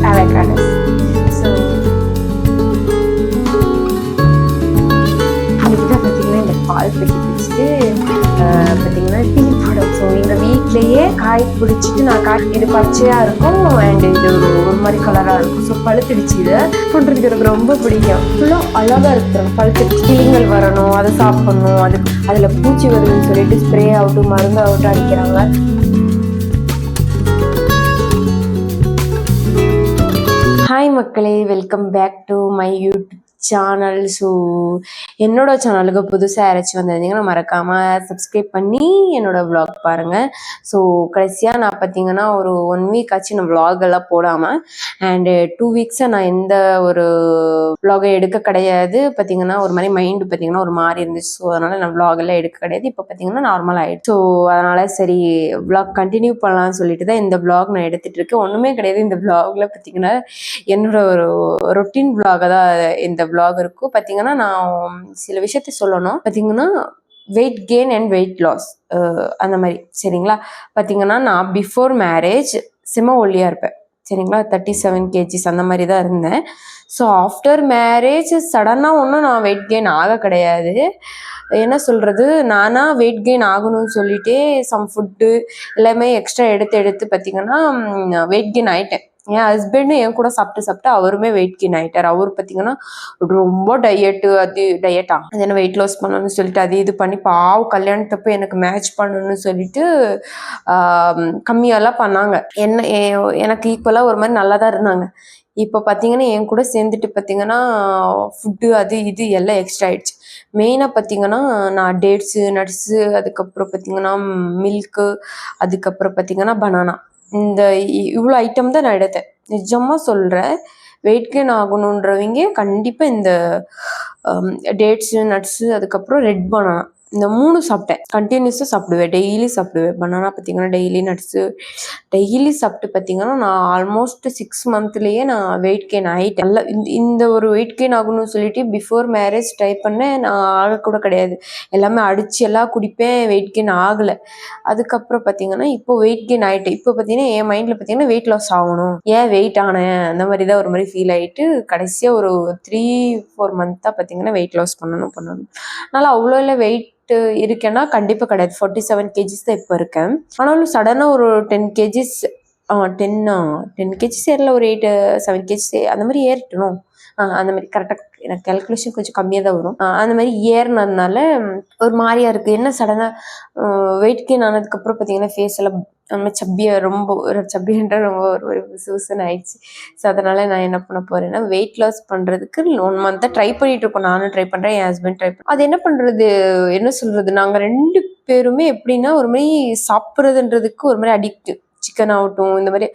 avocados. So இதுதான் பார்த்தீங்கன்னா இந்த பால் பெட்டி பிடிச்சிட்டு பார்த்தீங்கன்னா டீ போடும். ஸோ எங்கள் வீட்லேயே காய் பிடிச்சிட்டு இது பச்சையாக இருக்கும் அண்ட் இது ஒரு மாதிரி கலராக இருக்கும். ஸோ பழுத்துடுச்சு. இதை பண்ணுறதுக்கு எனக்கு ரொம்ப பிடிக்கும். ஃபுல்லாக அழகாக இருக்குது. பழுத்து கிளிங்கள் வரணும், அதை சாப்பிடணும், அதில் பூச்சி வருதுன்னு சொல்லிட்டு ஸ்ப்ரே ஆகட்டும் மருந்து ஆகட்டும் அடிக்கிறாங்க. ஹாய் மக்களே, welcome back to my YouTube channel. So என்னோட சேனலுக்கு புதுசாக யாராச்சும் வந்திருந்தீங்கன்னா மறக்காமல் சப்ஸ்கிரைப் பண்ணி என்னோட vlog பாருங்கள். ஸோ கடைசியாக நான் பார்த்தீங்கன்னா ஒரு 1 வீக் ஆச்சு நான் vlog எல்லாம் போடாமல். அண்டு 2 வீக்ஸாக நான் எந்த ஒரு vlog எடுக்க கிடையாது. பார்த்தீங்கன்னா ஒரு மாதிரி மைண்டு பார்த்தீங்கன்னா ஒரு மாதிரி இருந்துச்சு. ஸோ அதனால் நான் vlog எல்லாம் எடுக்க கிடையாது. இப்போ பார்த்தீங்கன்னா நார்மல் ஆகிடுச்சு. ஸோ அதனால் சரி vlog கண்டினியூ பண்ணலாம்னு சொல்லிட்டு தான் இந்த vlog நான் எடுத்துகிட்டு இருக்கேன். ஒன்றுமே கிடையாது. இந்த vlogல பார்த்தீங்கன்னா என்னோட ஒரு ரொட்டீன் vlog தான் இந்த vlog இருக்கும். பார்த்தீங்கன்னா நான் சில விஷயத்த சொல்லணும். பார்த்தீங்கன்னா weight gain and weight loss அந்த மாதிரி சரிங்களா. பார்த்தீங்கன்னா நான் பிஃபோர் மேரேஜ் செம ஒல்லியாக இருப்பேன் சரிங்களா. 37 kgs அந்த மாதிரி தான் இருந்தேன். ஸோ ஆஃப்டர் மேரேஜ் சடனாக ஒன்றும் நான் வெயிட் கெயின் ஆக கிடையாது. என்ன சொல்கிறது, நானாக வெயிட் கெயின் ஆகணும்னு சொல்லிட்டு சம் ஃபுட்டு எல்லாமே எக்ஸ்ட்ரா எடுத்து பார்த்தீங்கன்னா வெயிட் கெயின் ஆகிட்டேன். என் ஹஸ்பண்டு என் கூட சாப்பிட்டு அவருமே வெயிட் கெயின் ஆகிட்டார். அவர் பார்த்தீங்கன்னா ரொம்ப டயட்டு அது என்ன வெயிட் லாஸ் பண்ணணும்னு சொல்லிட்டு அது இது பண்ணி கல்யாணத்தப்போ எனக்கு மேட்ச் பண்ணணும்னு சொல்லிட்டு கம்மியெல்லாம் பண்ணாங்க. எனக்கு ஈக்குவலாக ஒரு மாதிரி நல்லா தான் இருந்தாங்க. இப்போ பார்த்தீங்கன்னா என் கூட சேர்ந்துட்டு பார்த்தீங்கன்னா ஃபுட்டு அது இது எல்லாம் எக்ஸ்ட்ரா ஆயிடுச்சு. மெயினாக பார்த்தீங்கன்னா நான் டேட்ஸு நட்ஸு அதுக்கப்புறம் பார்த்தீங்கன்னா மில்க்கு அதுக்கப்புறம் பார்த்தீங்கன்னா பனானா இந்த இவ்வளோ ஐட்டம் தான் நான் எடுத்தேன். நிஜமாக சொல்கிறேன், வெயிட் கெயின் ஆகணுன்றவங்க கண்டிப்பாக இந்த டேட்ஸு நட்ஸு அதுக்கப்புறம் ரெட் பனானா இந்த 3 சாப்பிட்டேன். கண்டினியூஸாக சாப்பிடுவேன், டெய்லி சாப்பிடுவேன். பனானா பார்த்தீங்கன்னா டெய்லி, நட்ஸு டெய்லி சாப்பிட்டு பார்த்தீங்கன்னா நான் ஆல்மோஸ்ட் 6 மந்த்லேயே நான் வெயிட் கெயின் ஆகிட்டேன். நல்லா இந்த ஒரு வெயிட் கெயின் ஆகணும்னு சொல்லிட்டு பிஃபோர் மேரேஜ் ட்ரை பண்ணேன். நான் ஆகக்கூட கிடையாது. எல்லாமே அடித்து எல்லாம் குடிப்பேன், வெயிட் கெயின் ஆகலை. அதுக்கப்புறம் பார்த்தீங்கன்னா இப்போ வெயிட் கெயின் ஆகிட்டேன். இப்போ பார்த்தீங்கன்னா என் மைண்டில் பார்த்தீங்கன்னா வெயிட் லாஸ் ஆகணும், ஏன் வெயிட் ஆனேன் அந்த மாதிரி தான் ஒரு மாதிரி ஃபீல் ஆகிட்டு கடைசியாக ஒரு 3-4 மந்த்தாக பார்த்தீங்கன்னா வெயிட் லாஸ் பண்ணணும். அதனால் அவ்வளோ இல்லை வெயிட் இருக்கேன்னா கண்டிப்பாக கிடையாது. 47 kgs தான் இப்போ இருக்கேன். ஆனாலும் சடனாக ஒரு 10 kgs 10 kgs ஏறல, ஒரு 8-7 kgs அந்த மாதிரி ஏறிட்டணும். அந்த மாதிரி கரெக்டாக எனக்கு கேல்குலேஷன் கொஞ்சம் கம்மியாக தான் வரும். அந்த மாதிரி ஏறினதுனால ஒரு மாதிரியா இருக்குது. என்ன சடனாக வெயிட் கெயின் ஆனதுக்கப்புறம் பார்த்தீங்கன்னா ஃபேஸ் எல்லாம் நம்ம ரொம்ப ஒரு விசுவிசுன்னு ஆயிடுச்சு. ஸோ அதனால் நான் என்ன பண்ண போகிறேன்னா வெயிட் லாஸ் பண்ணுறதுக்கு 1 மந்த்தாக ட்ரை பண்ணிகிட்டு இருக்கோம். நானும் ட்ரை பண்ணுறேன், என் ஹஸ்பண்ட் ட்ரை பண்ணுறேன். அது என்ன பண்ணுறது, என்ன சொல்கிறது, நாங்கள் 2 பேருமே எப்படின்னா ஒரு மாதிரி சாப்பிட்றதுன்றதுக்கு ஒரு மாதிரி அடிக்ட்டு. சிக்கன் ஆகட்டும், இந்த மாதிரி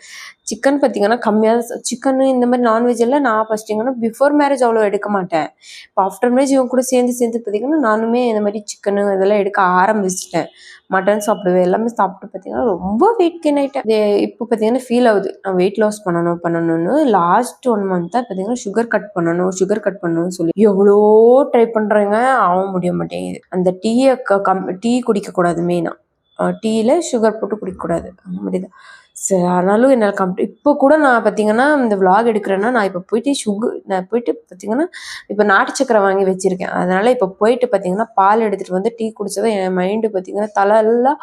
சிக்கன் பார்த்தீங்கன்னா கம்மியாக சிக்கனு இந்த மாதிரி நான்வெஜ் எல்லாம் நான் ஃபஸ்ட்டிங்கன்னா பிஃபோர் மேரேஜ் அவ்வளோ எடுக்க மாட்டேன். இப்போ ஆஃப்டர் மேரேஜ் இவங்க கூட சேர்ந்து பார்த்தீங்கன்னா நானுமே இந்த மாதிரி சிக்கனு இதெல்லாம் எடுக்க ஆரம்பிச்சிட்டேன். மட்டன் சாப்பிடுவேன், எல்லாமே சாப்பிட்டு பார்த்தீங்கன்னா ரொம்ப வெயிட் கெயின் ஆகிட்டேன். இப்போ பார்த்தீங்கன்னா ஃபீல் ஆகுது நான் வெயிட் லாஸ் பண்ணணும்னு. லாஸ்ட் 1 மந்த்தாக பார்த்தீங்கன்னா சுகர் கட் பண்ணணும்னு சொல்லி எவ்வளோ ட்ரை பண்ணுறேங்க, ஆக முடிய மாட்டேங்குது. அந்த டீ குடிக்கக்கூடாது. மெயினாக டீயில் சுகர் போட்டு குடிக்கக்கூடாது அந்த மாதிரி தான். சரி, ஆனாலும் என்னால் இப்போ கூட நான் பார்த்தீங்கன்னா இந்த vlog எடுக்கிறேன்னா நான் இப்போ போயிட்டு பார்த்தீங்கன்னா இப்போ நாட்டு சக்கரை வாங்கி வச்சுருக்கேன். அதனால் இப்போ போயிட்டு பார்த்தீங்கன்னா பால் எடுத்துகிட்டு வந்து டீ குடித்ததான் என் மைண்டு பார்த்தீங்கன்னா தலையெல்லாம்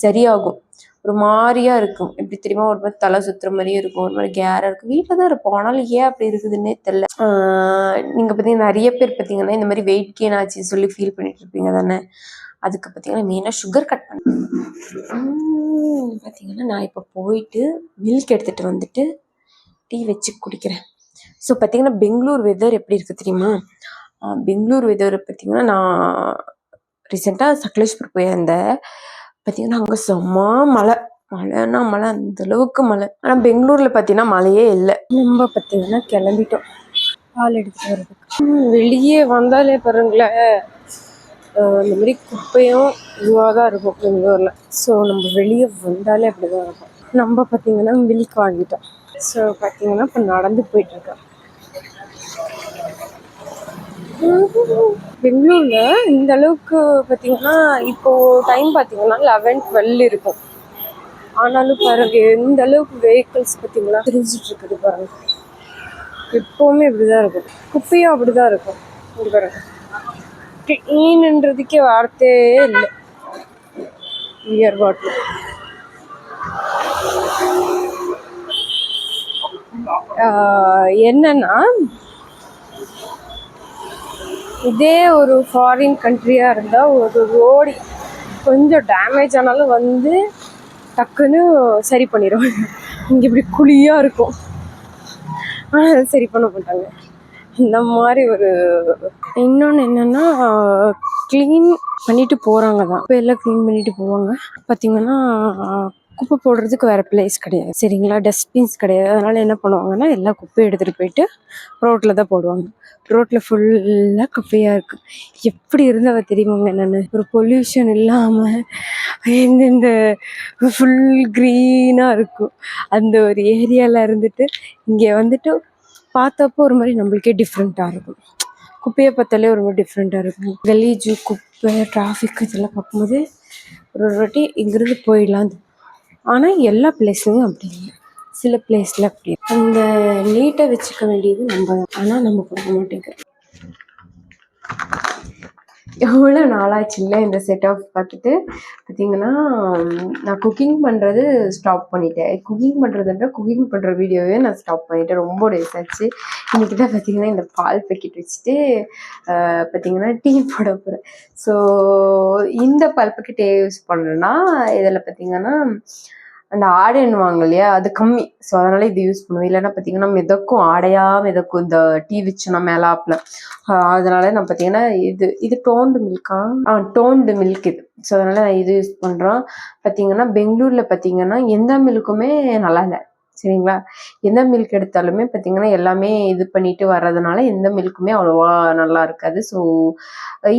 சரியாகும். ஒரு மாதிரியாக இருக்கும். எப்படி தெரியுமா, ஒரு மாதிரி தலை சுற்றுற மாதிரியும் இருக்கும், ஒரு மாதிரி கேராக இருக்கும். வீட்டில் தான் இருப்போம், ஆனாலும் ஏன் அப்படி இருக்குதுன்னே தெரில. நீங்கள் பார்த்தீங்கன்னா நிறைய பேர் பார்த்தீங்கன்னா இந்த மாதிரி வெயிட் கெயின் ஆச்சுன்னு சொல்லி ஃபீல் பண்ணிட்டு இருப்பீங்க தானே. அதுக்கு பார்த்தீங்கன்னா மெயினாக சுகர் கட் பண்ண பார்த்தீங்கன்னா நான் இப்போ போயிட்டு மில்க் எடுத்துகிட்டு வந்துட்டு டீ வச்சு குடிக்கிறேன். ஸோ பார்த்தீங்கன்னா பெங்களூர் வெதர் எப்படி இருக்குது தெரியுமா. பெங்களூர் வெதர் பார்த்தீங்கன்னா நான் ரீசெண்டாக சக்லேஷ்பூர் போயிருந்தேன். பார்த்தீங்கன்னா அங்கே செம்ம மழைன்னா மழை, அந்தளவுக்கு மழை. ஆனால் பெங்களூரில் பார்த்தீங்கன்னா மழையே இல்லை. நம்ம பார்த்தீங்கன்னா கிளம்பிட்டோம் பால் எடுத்துகிட்டு வர்றதுக்கு. வெளியே வந்தாலே பாருங்களேன் இந்த மாதிரி குப்பையும் இதுவாக தான் இருக்கும் பெங்களூரில். ஸோ நம்ம வெளியே வந்தாலே அப்படி தான் இருக்கும். நம்ம பார்த்தீங்கன்னா மில்க் வாங்கிட்டோம். ஸோ பார்த்தீங்கன்னா இப்போ நடந்து போயிட்டுருக்கேன். பெங்களூரில் இந்த அளவுக்கு பார்த்தீங்கன்னா இப்போது டைம் பார்த்தீங்கன்னா 11-12 இருக்கும். ஆனாலும் பாருங்க எந்த அளவுக்கு வெஹிக்கிள்ஸ் பார்த்தீங்களா தெரிஞ்சிட்டு இருக்குது பாருங்க. எப்பவுமே இப்படிதான் இருக்கும், குப்பையும் அப்படிதான் இருக்கும். இங்க பாருங்க, கிளீன்ன்றதுக்கே வார்த்தையே இல்லை. பியர் பாட்டில் என்னன்னா, இதே ஒரு ஃபாரின் கண்ட்ரியா இருந்தா ஒரு ரோடு கொஞ்சம் டேமேஜ் ஆனாலும் வந்து டக்குன்னு சரி பண்ணிடுவாங்க. இங்கே இப்படி குழியா இருக்கும், ஆனால் சரி பண்ண மாட்டாங்க. இந்த மாதிரி ஒரு இன்னொன்று என்னன்னா, க்ளீன் பண்ணிட்டு போகிறாங்க தான், இப்போ எல்லாம் க்ளீன் பண்ணிட்டு போவாங்க. பார்த்தீங்கன்னா குப்பை போடுறதுக்கு வேறு பிளேஸ் கிடையாது சரிங்களா, டஸ்ட்பின்ஸ் கிடையாது. அதனால் என்ன பண்ணுவாங்கன்னா எல்லா குப்பையும் எடுத்துகிட்டு போயிட்டு ரோட்டில் தான் போடுவாங்க. ரோட்டில் ஃபுல்லாக குப்பையாக இருக்குது. எப்படி இருந்தவ தெரியுமாங்க, நான் ஒரு பொல்யூஷன் இல்லாமல் எந்தெந்த ஃபுல் க்ரீனாக இருக்கும் அந்த ஒரு ஏரியாவில் இருந்துட்டு இங்கே வந்துட்டு பார்த்தப்போ ஒரு மாதிரி நம்மளுக்கே டிஃப்ரெண்ட்டாக இருக்கும். குப்பையை பார்த்தாலே ஒரு மாதிரி டிஃப்ரெண்ட்டாக இருக்கும். கலீஜு, குப்பை, டிராஃபிக் இதெல்லாம் பார்க்கும்போது ஒரு வாட்டி இங்கிருந்து போயிடலாம். ஆனால் எல்லா பிளேஸ்லையும் அப்படி இல்லை, சில பிளேஸில் அப்படி அந்த நீட்டை வச்சுக்க வேண்டியது நம்ம தான், ஆனால் நம்ம பண்ண மாட்டேங்கிறோம். எவ்வளோ நாளாச்சு இல்லை இந்த செட் ஆஃப் பார்த்துட்டு. பார்த்தீங்கன்னா நான் குக்கிங் பண்ணுறது ஸ்டாப் பண்ணிட்டேன். குக்கிங் பண்ணுற வீடியோவே நான் ஸ்டாப் பண்ணிட்டேன், ரொம்ப டேஸ் ஆச்சு. இன்றைக்கி தான் பார்த்தீங்கன்னா இந்த பால் பேக்கெட் வச்சுட்டு பார்த்தீங்கன்னா டீ போட போகிறேன். ஸோ இந்த பால் பேக்கெட்டே யூஸ் பண்ணுறேன்னா இதில் பார்த்தீங்கன்னா அந்த ஆடைன்னுவாங்க இல்லையா, அது கம்மி. ஸோ அதனால் இது யூஸ் பண்ணுவேன். இல்லைன்னா பார்த்தீங்கன்னா மிதக்கும் இந்த டீ வச்சோன்னா மேலாப்பில். அதனால நான் பார்த்தீங்கன்னா இது டோன்டு மில்க் இது. ஸோ அதனால் நான் இது யூஸ் பண்ணுறோம். பார்த்தீங்கன்னா பெங்களூரில் பார்த்தீங்கன்னா எந்த மில்க்குமே நல்லா இல்லை சரிங்களா. எந்த மில்க் எடுத்தாலுமே பார்த்தீங்கன்னா எல்லாமே இது பண்ணிட்டு வர்றதுனால எந்த மில்க்குமே அவ்வளோவா நல்லா இருக்காது. ஸோ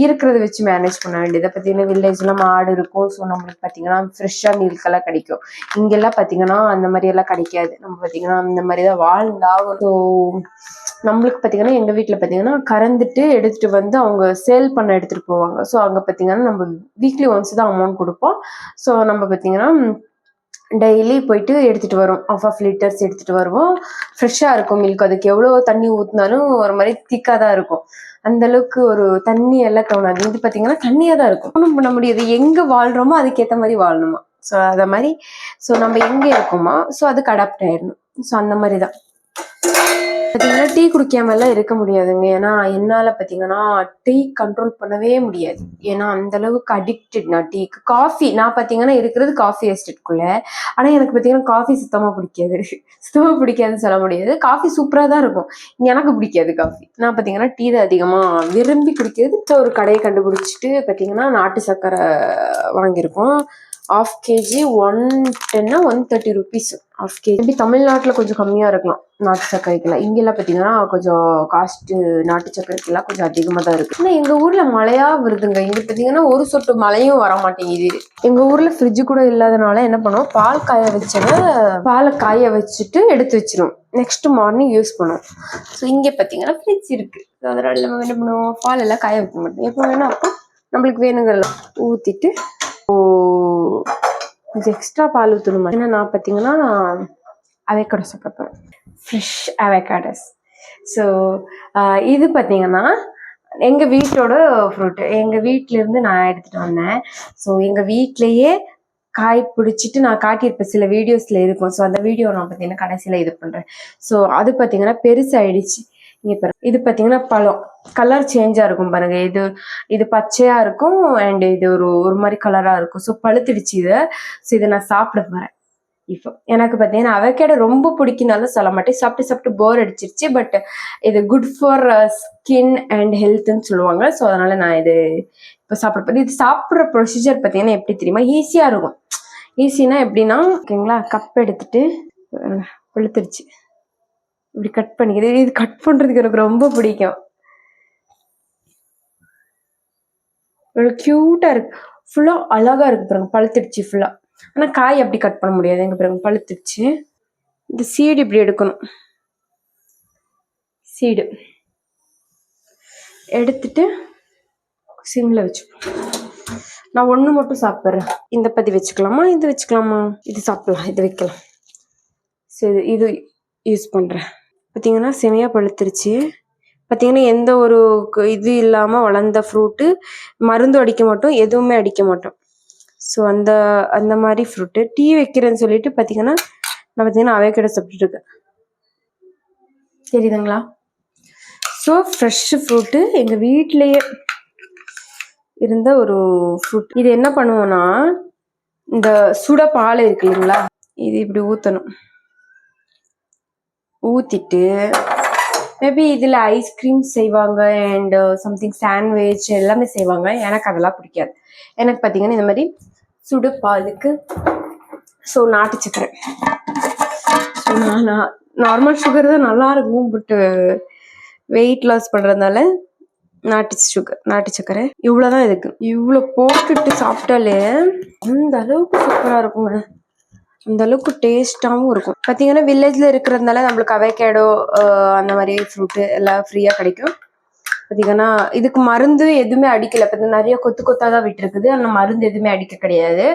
இருக்கிறத வச்சு மேனேஜ் பண்ண வேண்டியதை. பார்த்தீங்கன்னா வில்லேஜ்லாம் மாடு இருக்கும். ஸோ நம்மளுக்கு பார்த்தீங்கன்னா ஃப்ரெஷ்ஷாக மில்கெல்லாம் கிடைக்கும். இங்கெல்லாம் பார்த்தீங்கன்னா அந்த மாதிரியெல்லாம் கிடைக்காது. நம்ம பார்த்தீங்கன்னா இந்த மாதிரி தான் வாழ்ந்தாகும். ஸோ நம்மளுக்கு பார்த்தீங்கன்னா எங்கள் வீட்டில் பார்த்தீங்கன்னா கறந்துட்டு எடுத்துகிட்டு வந்து அவங்க சேல் பண்ண எடுத்துகிட்டு போவாங்க. ஸோ அங்கே பார்த்தீங்கன்னா நம்ம வீக்லி ஒன்ஸ் தான் அமௌண்ட் கொடுப்போம். ஸோ நம்ம பார்த்தீங்கன்னா டெய்லி போயிட்டு எடுத்துகிட்டு வரோம். ஆஃப் லிட்டர்ஸ் எடுத்துகிட்டு வருவோம். ஃப்ரெஷ்ஷாக இருக்கும் மில்க். அதுக்கு எவ்வளோ தண்ணி ஊற்றினாலும் ஒரு மாதிரி திக்காக தான் இருக்கும். அந்தளவுக்கு ஒரு தண்ணி எல்லாம் தோணாது. இது பார்த்தீங்கன்னா தண்ணியாக தான் இருக்கும். ஒன்றும் பண்ண முடியாது, எங்கே வாழ்கிறோமோ அதுக்கேற்ற மாதிரி வாழணுமா. ஸோ அதை மாதிரி நம்ம எங்கே இருக்கோமோ ஸோ அதுக்கு அடாப்ட் ஆயிடணும். ஸோ அந்த மாதிரி தான் பார்த்தீங்கன்னா டீ குடிக்காமலாம் இருக்க முடியாதுங்க. ஏன்னா என்னால் பார்த்தீங்கன்னா டீ கண்ட்ரோல் பண்ணவே முடியாது. ஏன்னா அந்த அளவுக்கு அடிக்டட் நான் டீக்கு. காஃபி நான் பார்த்தீங்கன்னா இருக்கிறது காஃபி எஸ்டேட்குள்ளே. ஆனால் எனக்கு பார்த்தீங்கன்னா காஃபி சுத்தமாக பிடிக்காதுன்னு சொல்ல முடியாது. காஃபி சூப்பராக தான் இருக்கும், எனக்கு பிடிக்காது காஃபி. நான் பார்த்தீங்கன்னா டீ தான் அதிகமாக விரும்பி குடிக்கிறது. ஸோ ஒரு கடையை கண்டுபிடிச்சிட்டு பார்த்தீங்கன்னா நாட்டு சர்க்கரை வாங்கியிருக்கோம். ½ kg 110 130 rupees ½ kg. எப்படி தமிழ்நாட்டில் கொஞ்சம் கம்மியாக இருக்கலாம் நாட்டு சர்க்கரைக்கெல்லாம். இங்கெல்லாம் பார்த்தீங்கன்னா கொஞ்சம் காஸ்ட்டு நாட்டு சர்க்கரைக்கெல்லாம் கொஞ்சம் அதிகமாக தான் இருக்குது. ஆனால் எங்கள் ஊரில் மழையாக வருதுங்க. இங்கே பார்த்தீங்கன்னா ஒரு சொட்டு மழையும் வர மாட்டேங்குது. எங்கள் ஊரில் ஃப்ரிட்ஜு கூட இல்லாதனால என்ன பண்ணுவோம், பாலை காய வச்சுட்டு எடுத்து வச்சிருவோம், நெக்ஸ்ட் மார்னிங் யூஸ் பண்ணுவோம். ஸோ இங்கே பார்த்தீங்கன்னா ஃப்ரிட்ஜ் இருக்குது. ஸோ அதனால் நம்ம என்ன பண்ணுவோம், பால் எல்லாம் காய வைக்க மாட்டோம். எப்போ வேணும் அப்போ நம்மளுக்கு வேணுங்கெல்லாம் ஊற்றிட்டு கொஞ்சம் எக்ஸ்ட்ரா பால் ஊற்றணுமா. ஏன்னா நான் பார்த்தீங்கன்னா அவகேடோ சாப்பிட போகிறேன், ஃப்ரெஷ் அவகேடோஸ். ஸோ இது பார்த்தீங்கன்னா எங்கள் வீட்டோட ஃப்ரூட்டு. எங்கள் வீட்டிலேருந்து நான் எடுத்துகிட்டு வந்தேன். ஸோ எங்கள் வீட்லேயே காய் பிடிச்சிட்டு நான் காட்டியிருப்பேன், சில வீடியோஸில் இருக்கும். ஸோ அந்த வீடியோ நான் பார்த்தீங்கன்னா கடைசியில் இது பண்ணுறேன். ஸோ அது பார்த்தீங்கன்னா பெருசாகிடுச்சு. இங்கே பாருங்க, இது பார்த்தீங்கன்னா பழம் கலர் சேஞ்சாக இருக்கும் பாருங்க. இது பச்சையாக இருக்கும் அண்ட் இது ஒரு மாதிரி கலராக இருக்கும். ஸோ பழுத்துடுச்சு இது. ஸோ இதை நான் சாப்பிட போகிறேன். இப்போ எனக்கு பார்த்தீங்கன்னா அவகேடோ ரொம்ப பிடிக்குனாலும் சொல்ல மாட்டேன், சாப்பிட்டு போர் அடிச்சிருச்சு. பட் இது குட் ஃபார் ஸ்கின் அண்ட் ஹெல்த்ன்னு சொல்லுவாங்க. ஸோ அதனால நான் இது இப்போ சாப்பிட போகிறேன். இது சாப்பிட்ற ப்ரொசீஜர் பார்த்தீங்கன்னா எப்படி தெரியுமா, ஈஸியாக இருக்கும். ஈஸினா எப்படின்னா ஓகேங்களா, கப் எடுத்துட்டு பழுத்துருச்சு இப்படி கட் பண்ணிக்கிறது. இது கட் பண்ணுறதுக்கு எனக்கு ரொம்ப பிடிக்கும். இவ்வளோ க்யூட்டாக இருக்கு, ஃபுல்லாக அழகாக இருக்கு பாருங்க, பழுத்துடுச்சு ஃபுல்லாக. ஆனால் காய் அப்படி கட் பண்ண முடியாது. எங்க பாருங்க பழுத்துடுச்சு. இந்த சீடு இப்படி எடுக்கணும், சீடு எடுத்துட்டு சிம்ல வச்சுப்போம். நான் ஒன்று மட்டும் சாப்பிட்றேன். இந்த பத்தி வச்சுக்கலாமா, இது வச்சுக்கலாமா? இது சாப்பிடலாம், இது வைக்கலாம். சரி, இது யூஸ் பண்ணுறேன். பார்த்தீங்கன்னா செமையாக பழுத்துருச்சு. பார்த்தீங்கன்னா எந்த ஒரு இது இல்லாமல் வளர்ந்த ஃப்ரூட்டு. மருந்து அடிக்க மாட்டோம், எதுவுமே அடிக்க மாட்டோம். ஸோ அந்த அந்த மாதிரி ஃப்ரூட்டு. டீ வைக்கிறேன்னு சொல்லிட்டு பார்த்தீங்கன்னா நான் பார்த்தீங்கன்னா அவகேடோ சாப்பிட்டுட்டு இருக்கேன். தெரியுதுங்களா? ஸோ ஃப்ரெஷ்ஷு ஃப்ரூட்டு எங்கள் வீட்டிலையே இருந்த ஒரு ஃப்ரூட். இது என்ன பண்ணுவோன்னா, இந்த சுட பால் இருக்கு இல்லைங்களா, இது இப்படி ஊற்றணும். ஊற்றிட்டு மேபி இதில் ஐஸ்கிரீம் செய்வாங்க அண்ட் சம்திங் சாண்ட்விச் எல்லாமே செய்வாங்க. எனக்கு அதெல்லாம் பிடிக்காது. எனக்கு பார்த்தீங்கன்னா இந்த மாதிரி சுடு பாலுக்கு ஸோ நாட்டு சக்கரை. ஸோ நான் நார்மல் சுகர் தான் நல்லாயிருக்கும், பட்டு வெயிட் லாஸ் பண்ணுறதுனால நாட்டு சக்கரை இவ்வளோதான் இதுக்கு. இவ்வளோ போட்டுட்டு சாப்பிட்டாலே அந்த அளவுக்கு சூப்பராக இருக்குங்க. அந்த அளவுக்கு டேஸ்டாகவும் இருக்கும். பார்த்தீங்கன்னா வில்லேஜில் இருக்கிறதுனால நம்மளுக்கு அவகேடோ அந்த மாதிரி ஃப்ரூட்டு எல்லாம் ஃப்ரீயாக கிடைக்கும். பார்த்தீங்கன்னா இதுக்கு மருந்து எதுவுமே அடிக்கலை. இப்போ நிறைய கொத்து கொத்தாக தான் விட்டுருக்குது, ஆனால் மருந்து எதுவுமே அடிக்க கிடையாது.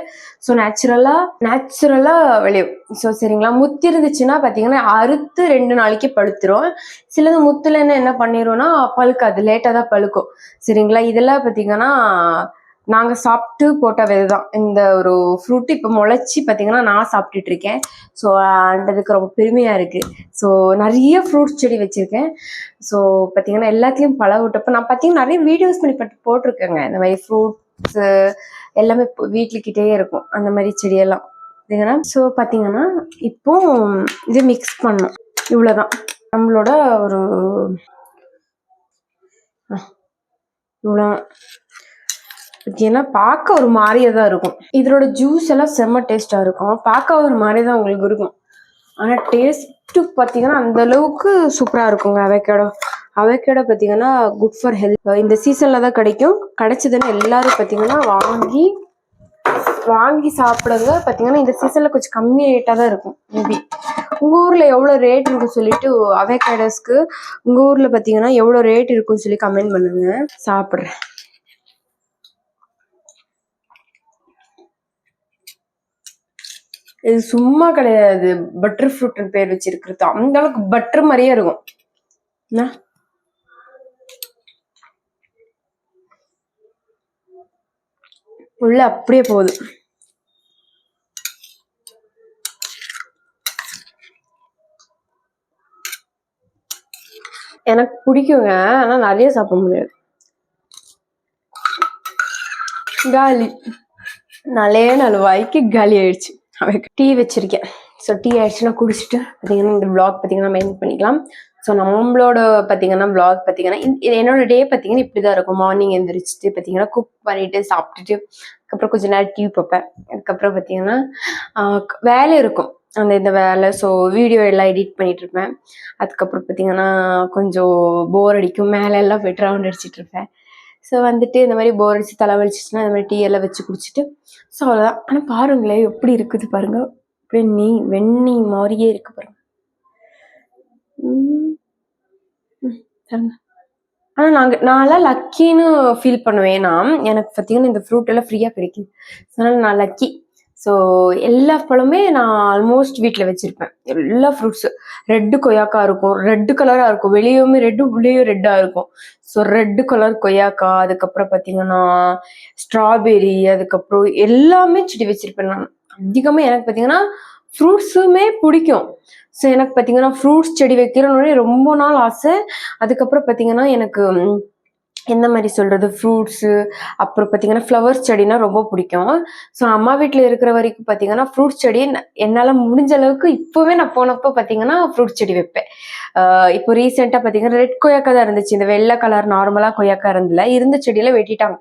ஸோ நேச்சுரலாக விளையும். ஸோ சரிங்களா. முத்தி இருந்துச்சுன்னா பார்த்தீங்கன்னா அறுத்து 2 நாளைக்கு பழுத்துரும். சிலது முத்துலன்னு என்ன பண்ணிடும்னா பழுக்காது, லேட்டாக தான் பழுக்கும். சரிங்களா. இதெல்லாம் பார்த்தீங்கன்னா நாங்கள் சாப்பிட்டு போட்ட விதை தான். இந்த ஒரு ஃப்ரூட்டு இப்போ முளைச்சி பார்த்தீங்கன்னா நான் சாப்பிட்டுட்டு இருக்கேன். ஸோ அதுக்கு ரொம்ப பெருமையாக இருக்குது. ஸோ நிறைய ஃப்ரூட்ஸ் செடி வச்சுருக்கேன். ஸோ பார்த்தீங்கன்னா எல்லாத்துலேயும் பழ விட்டப்போ நான் பார்த்தீங்கன்னா நிறைய வீடியோஸ் பண்ணி போட்டிருக்கேங்க. இந்த மாதிரி ஃப்ரூட்ஸு எல்லாமே வீட்டுக்கிட்டே இருக்கும், அந்த மாதிரி செடியெல்லாம் பார்த்தீங்கன்னா. ஸோ பார்த்தீங்கன்னா இப்போ இது மிக்ஸ் பண்ணணும். இவ்வளோதான் நம்மளோட ஒரு இவ்வளோ. ஏன்னா பார்க்க ஒரு மாதிரியே தான் இருக்கும். இதோட ஜூஸ் எல்லாம் செம்ம டேஸ்ட்டாக இருக்கும். பார்க்க ஒரு மாதிரி தான் உங்களுக்கு இருக்கும், ஆனால் டேஸ்ட்டு பார்த்தீங்கன்னா அந்த அளவுக்கு சூப்பராக இருக்குங்க. அவகேடோ பார்த்தீங்கன்னா குட் ஃபார் ஹெல்த். இந்த சீசனில் தான் கிடைக்கும். கிடைச்சதுன்னு எல்லாரும் பார்த்தீங்கன்னா வாங்கி சாப்பிடுங்க. பார்த்தீங்கன்னா இந்த சீசனில் கொஞ்சம் கம்மி ரேட்டாக தான் இருக்கும். மேபி உங்கள் ஊரில் எவ்வளோ ரேட் இருக்குன்னு சொல்லிட்டு அவகேடோஸ்க்கு உங்கள் ஊரில் பார்த்தீங்கன்னா எவ்வளோ ரேட் இருக்குன்னு சொல்லி கமெண்ட் பண்ணுங்க. சாப்பிட்றேன். இது சும்மா கிடையாது, பட்டர் ஃப்ரூட்னு பேர் வச்சிருக்கிறது. அந்த அளவுக்கு பட்டர் மாதிரியே இருக்கும். உள்ள அப்படியே போகுது. எனக்கு பிடிக்குங்க, ஆனால் நிறைய சாப்பிட முடியாது. காலி 4 வாய்க்கு காலி ஆயிடுச்சு. டீ வச்சிருக்கேன். ஸோ டீ ஆயிடுச்சுன்னா குடிச்சிட்டு பார்த்தீங்கன்னா இந்த vlog பார்த்தீங்கன்னா மெயின்டைன் பண்ணிக்கலாம். ஸோ நம்மளோட பார்த்தீங்கன்னா vlog பார்த்தீங்கன்னா என்னோட டே பார்த்தீங்கன்னா இப்படி தான் இருக்கும். மார்னிங் எழுந்திரிச்சிட்டு பார்த்தீங்கன்னா குக் பண்ணிட்டு சாப்பிட்டுட்டு அதுக்கப்புறம் கொஞ்சம் நேரம் டிவி பார்ப்பேன். அதுக்கப்புறம் பார்த்தீங்கன்னா வேலை இருக்கும், இந்த வேலை. ஸோ வீடியோ எல்லாம் எடிட் பண்ணிட்டு இருப்பேன். அதுக்கப்புறம் பார்த்தீங்கன்னா கொஞ்சம் போர் அடிக்கும், மேலே எல்லாம் போய்ட்டு ரவுண்ட் அடிச்சுட்டு இருப்பேன். ஸோ வந்துட்டு இந்த மாதிரி போர் அடிச்சு தலை வலிச்சிச்சுன்னா இந்த மாதிரி டீ எல்லாம் வச்சு குடிச்சிட்டு ஸோ அவ்வளோதான். ஆனால் பாருங்களேன் எப்படி இருக்குது பாருங்க, அப்படியே வெண்ணெய் மாதிரியே இருக்கு பாருங்க. ஆனால் நான்லாம் லக்கின்னு ஃபீல் பண்ணுவேன். ஏன்னா எனக்கு பார்த்தீங்கன்னா இந்த ஃப்ரூட் எல்லாம் ஃப்ரீயாக கிடைக்குது. அதனால நான் லக்கி. ஸோ எல்லா பழமே நான் ஆல்மோஸ்ட் வீட்டில் வச்சுருப்பேன். எல்லா ஃப்ரூட்ஸு. ரெட்டு கொய்யாக்கா இருக்கும், ரெட்டு கலராக இருக்கும், வெளியுமே ரெட்டு உள்ளேயும் ரெட்டாக இருக்கும். ஸோ ரெட்டு கலர் கொய்யாக்கா, அதுக்கப்புறம் பார்த்தீங்கன்னா ஸ்ட்ராபெரி, அதுக்கப்புறம் எல்லாமே செடி வச்சுருப்பேன் நான். அதிகமாக எனக்கு பார்த்தீங்கன்னா ஃப்ரூட்ஸுமே பிடிக்கும். ஸோ எனக்கு பார்த்தீங்கன்னா ஃப்ரூட்ஸ் செடி வைக்கிறோன்னே ரொம்ப நாள் ஆசை. அதுக்கப்புறம் பார்த்தீங்கன்னா எனக்கு எந்த மாதிரி சொல்கிறது, ஃப்ரூட்ஸு அப்புறம் பார்த்தீங்கன்னா ஃப்ளவர்ஸ் செடினா ரொம்ப பிடிக்கும். ஸோ அம்மா வீட்டில் இருக்கிற வரைக்கும் பார்த்தீங்கன்னா ஃப்ரூட்ஸ் செடி என்னால் முடிஞ்ச அளவுக்கு இப்போவே நான் போனப்போ பார்த்தீங்கன்னா ஃப்ரூட்ஸ் செடி வைப்பேன். இப்போ ரீசெண்டாக பார்த்தீங்கன்னா ரெட் கொய்யாக்கா தான் இருந்துச்சு. இந்த வெள்ளை கலர் நார்மலாக கொய்யாக்கா இருந்த செடியில் வெட்டிட்டாங்க.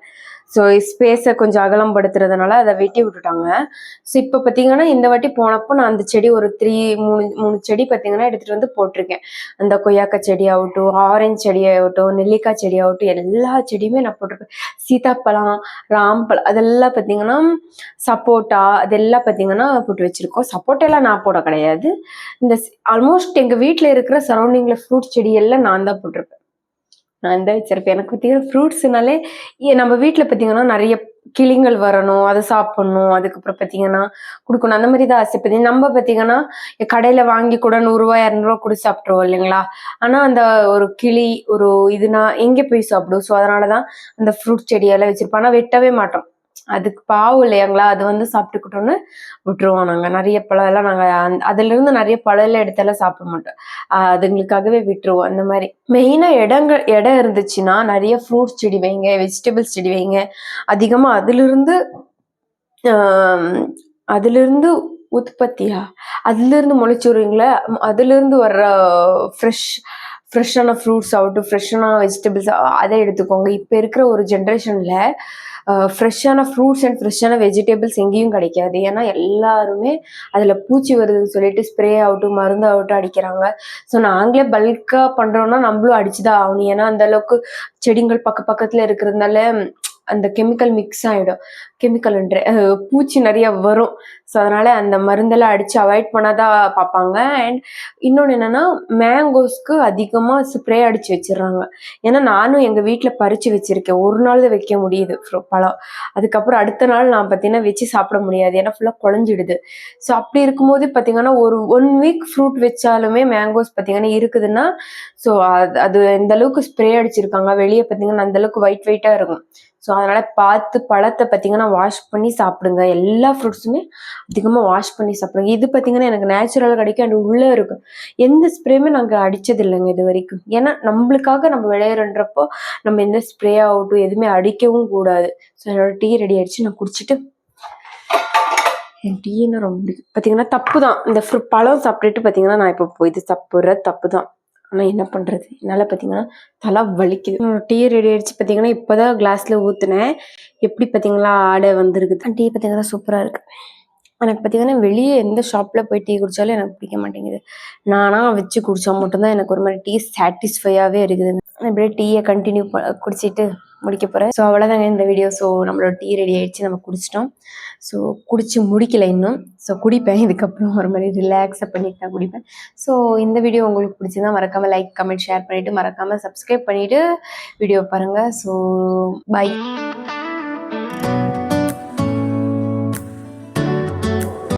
ஸோ ஸ்பேஸை கொஞ்சம் அகலம் படுத்துறதுனால அதை வெட்டி விட்டுட்டாங்க. ஸோ இப்போ பார்த்தீங்கன்னா இந்த வாட்டி போனப்போ நான் அந்த செடி ஒரு 3 செடி பார்த்தீங்கன்னா எடுத்துகிட்டு வந்து போட்டிருக்கேன். அந்த கொய்யாக்காய் செடி ஆகட்டும், ஆரஞ்சு செடி ஆகட்டும், நெல்லிக்காய் செடி ஆகட்டும், எல்லா செடியுமே நான் போட்டிருப்பேன். சீதாப்பழம், ராம்பழம் அதெல்லாம் பார்த்தீங்கன்னா, சப்போட்டா அதெல்லாம் பார்த்தீங்கன்னா போட்டு வச்சுருக்கோம். சப்போட்டாலாம் நான் போட கிடையாது. இந்த ஆல்மோஸ்ட் எங்கள் வீட்டில் இருக்கிற சரௌண்டிங்கில் ஃப்ரூட் செடி எல்லாம் நான் தான் போட்டிருப்பேன். நான் தான் வச்சிருப்பேன். எனக்கு பார்த்தீங்கன்னா ஃப்ரூட்ஸ்னாலே நம்ம வீட்டில் பார்த்தீங்கன்னா நிறைய கிளிங்கள் வரணும், அதை சாப்பிடணும், அதுக்கப்புறம் பார்த்தீங்கன்னா குடுக்கணும். அந்த மாதிரி தான் ஆசை. நம்ம பார்த்தீங்கன்னா கடையில வாங்கி கூட ரூ. 100 200 கொடுத்து சாப்பிட்ருவோம் இல்லைங்களா? ஆனா அந்த ஒரு கிளி ஒரு இதுனா எங்கே போய் சாப்பிடும்? ஸோ அதனாலதான் அந்த ஃப்ரூட் செடியெல்லாம் வச்சிருப்போம். ஆனா வெட்டவே மாட்டோம். அதுக்கு பாவம் இல்லையாங்களா? அது வந்து சாப்பிட்டுக்கிட்டோன்னு விட்டுருவோம் நாங்க. நிறைய பழம் எல்லாம் நாங்க அதுல இருந்து நிறைய பழம் எல்லாம் எடுத்தெல்லாம் சாப்பிட மாட்டோம். அதுங்களுக்காகவே விட்டுருவோம். அந்த மாதிரி மெயினா இடம் இருந்துச்சுன்னா நிறைய ஃப்ரூட்ஸ் செடி வைங்க, வெஜிடபிள்ஸ் செடி வைங்க. அதிகமா அதிலிருந்து உற்பத்தியா அதிலிருந்து முளைச்சு வருவீங்களா, அதிலிருந்து வர்ற ஃப்ரெஷ்ஷான ஃப்ரூட்ஸ் ஆகட்டும், ஃப்ரெஷ்ஷான வெஜிடபிள்ஸ் அதை எடுத்துக்கோங்க. இப்போ இருக்கிற ஒரு ஜென்ரேஷன்ல ஃப்ரெஷ்ஷான ஃப்ரூட்ஸ் அண்ட் ஃப்ரெஷ்ஷான வெஜிடபிள்ஸ் எங்கேயும் கிடைக்காது. ஏன்னா எல்லாருமே அதில் பூச்சி வருதுன்னு சொல்லிட்டு ஸ்ப்ரே ஆகட்டும் மருந்தாகட்டும் அடிக்கிறாங்க. ஸோ நாங்களே பல்காக பண்ணுறோன்னா நம்மளும் அடிச்சுதான் ஆகணும். ஏன்னா அந்த அளவுக்கு செடிகள் பக்கத்தில் இருக்கிறதுனால அந்த கெமிக்கல் மிக்ஸ் ஆகிடும். கெமிக்கல்ன்ற பூச்சி நிறைய வரும். ஸோ அதனால அந்த மருந்தெல்லாம் அடித்து அவாய்ட் பண்ணாதான் பார்ப்பாங்க. அண்ட் இன்னொன்று என்னன்னா, மேங்கோஸ்க்கு அதிகமாக ஸ்ப்ரே அடித்து வச்சிடுறாங்க. ஏன்னா நானும் எங்கள் வீட்டில் பறித்து வச்சிருக்கேன். ஒரு நாள் தான் வைக்க முடியுது பழம். அதுக்கப்புறம் அடுத்த நாள் நான் பார்த்தீங்கன்னா வச்சு சாப்பிட முடியாது. ஏன்னா ஃபுல்லாக குழஞ்சிடுது. ஸோ அப்படி இருக்கும்போது பார்த்தீங்கன்னா ஒரு 1 வீக் ஃப்ரூட் வச்சாலுமே மேங்கோஸ் பார்த்தீங்கன்னா இருக்குதுன்னா, ஸோ அது எந்த அளவுக்கு ஸ்ப்ரே அடிச்சிருக்காங்க வெளியே பார்த்தீங்கன்னா அந்த அளவுக்கு வெயிட்டாக இருக்கும். ஸோ அதனால பார்த்து பழத்தை பார்த்தீங்கன்னா வாஷ் பண்ணி சாப்பிடுங்க. எல்லா ஃப்ரூட்ஸுமே அதிகமாக வாஷ் பண்ணி சாப்பிடுங்க. இது பார்த்தீங்கன்னா எனக்கு நேச்சுரலாக கிடைக்கும். அண்ட் உள்ளே இருக்கும். எந்த ஸ்ப்ரேயுமே நாங்கள் அடித்தது இல்லைங்க இது வரைக்கும். ஏன்னா நம்மளுக்காக நம்ம விளையாடுறப்போ நம்ம எந்த ஸ்ப்ரே ஆகட்டும் எதுவுமே அடிக்கவும் கூடாது. ஸோ என்னோட டீ ரெடி ஆயிடுச்சு. நான் குடிச்சிட்டு என் டீன்னு ரொம்ப பிடிக்கும். பார்த்தீங்கன்னா தப்பு தான் இந்த பழம் சாப்பிட்டுட்டு பார்த்தீங்கன்னா நான் இப்போ இது தப்பு தான். ஆனால் என்ன பண்ணுறது, என்னால் பார்த்தீங்கன்னா தலை வலிக்குது. டீ ரெடி ஆயிடுச்சு. பார்த்தீங்கன்னா இப்போ தான் கிளாஸில் ஊற்றுனேன். எப்படி பார்த்தீங்களா ஆடை வந்திருக்குது. டீ பார்த்தீங்கன்னா சூப்பராக இருக்குது. எனக்கு பார்த்தீங்கன்னா வெளியே எந்த ஷாப்பில் போய் டீ குடித்தாலும் எனக்கு பிடிக்க மாட்டேங்குது. நானாக வச்சு குடித்தா மட்டும்தான் எனக்கு ஒரு மாதிரி டீ சாட்டிஸ்ஃபையாகவே இருக்குது. இப்படியே டீயை கண்டினியூ குடிச்சிட்டு முடிக்க போகிறேன். ஸோ அவ்வளோதாங்க இந்த வீடியோ. ஸோ நம்மளோட டீ ரெடி ஆகிடுச்சு, நம்ம குடிச்சிட்டோம். ஸோ குடிச்சு முடிக்கல இன்னும். ஸோ குடிப்பேன் இதுக்கப்புறம் ஒரு மாதிரி ரிலாக்ஸாக பண்ணிட்டு நான் குடிப்பேன். ஸோ இந்த வீடியோ உங்களுக்கு பிடிச்சிருந்தா மறக்காமல் லைக் கமெண்ட் ஷேர் பண்ணிவிட்டு மறக்காமல் சப்ஸ்கிரைப் பண்ணிவிட்டு வீடியோ பாருங்கள். So by.